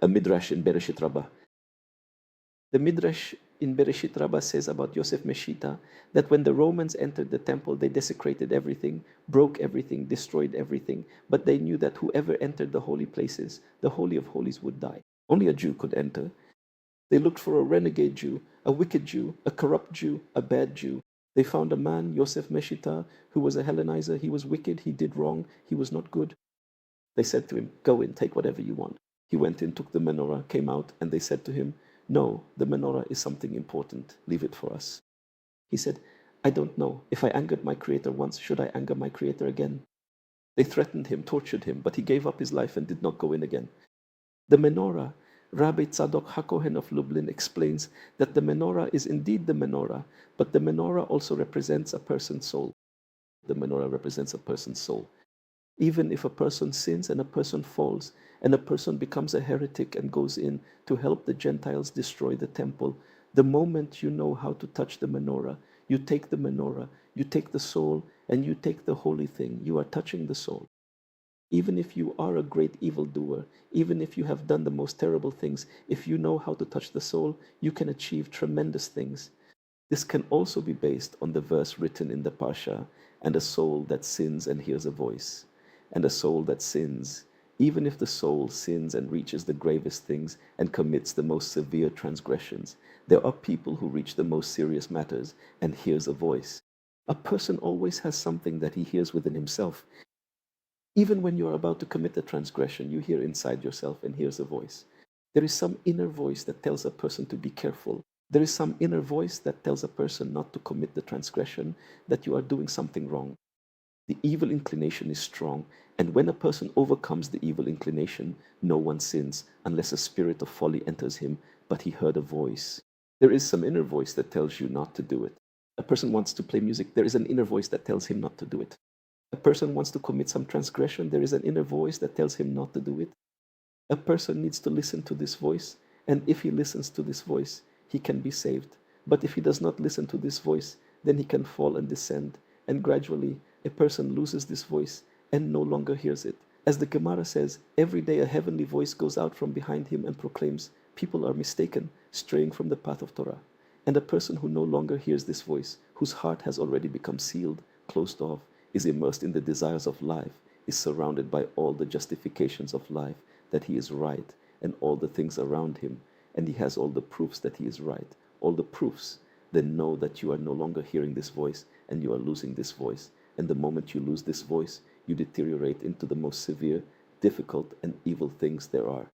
a midrash in Bereshit Rabbah. The midrash in Bereshit Rabbah says about Yosef Meshita that when the Romans entered the temple, they desecrated everything, broke everything, destroyed everything, but they knew that whoever entered the holy places, the Holy of Holies, would die. Only a Jew could enter. They looked for a renegade Jew, a wicked Jew, a corrupt Jew, a bad Jew. They found a man, Yosef Meshita, who was a Hellenizer. He was wicked, he did wrong, he was not good. They said to him, go in, take whatever you want. He went in, took the menorah, came out, and they said to him, no, the menorah is something important. Leave it for us. He said, I don't know. If I angered my creator once, should I anger my creator again? They threatened him, tortured him, but he gave up his life and did not go in again. The menorah, Rabbi Tzadok HaKohen of Lublin explains that the menorah is indeed the menorah, but the menorah also represents a person's soul. The menorah represents a person's soul. Even if a person sins and a person falls and a person becomes a heretic and goes in to help the Gentiles destroy the temple, the moment you know how to touch the menorah, you take the soul, and you take the holy thing. You are touching the soul. Even if you are a great evildoer, even if you have done the most terrible things, if you know how to touch the soul, you can achieve tremendous things. This can also be based on the verse written in the Pasha, and a soul that sins and hears a voice. And a soul that sins, even if the soul sins and reaches the gravest things and commits the most severe transgressions, there are people who reach the most serious matters and hears a voice. A person always has something that he hears within himself. Even when you are about to commit a transgression, you hear inside yourself and hears a voice. There is some inner voice that tells a person to be careful. There is some inner voice that tells a person not to commit the transgression, that you are doing something wrong. The evil inclination is strong, and when a person overcomes the evil inclination, no one sins unless a spirit of folly enters him, but he heard a voice. There is some inner voice that tells you not to do it. A person wants to play music, there is an inner voice that tells him not to do it. A person wants to commit some transgression, there is an inner voice that tells him not to do it. A person needs to listen to this voice, and if he listens to this voice, he can be saved. But if he does not listen to this voice, then he can fall and descend, and gradually a person loses this voice and no longer hears it. As the Gemara says, every day a heavenly voice goes out from behind him and proclaims, people are mistaken, straying from the path of Torah. And a person who no longer hears this voice, whose heart has already become sealed, closed off, is immersed in the desires of life, is surrounded by all the justifications of life, that he is right, and all the things around him, and he has all the proofs that he is right, all the proofs, then know that you are no longer hearing this voice, and you are losing this voice. And the moment you lose this voice, you deteriorate into the most severe, difficult, and evil things there are.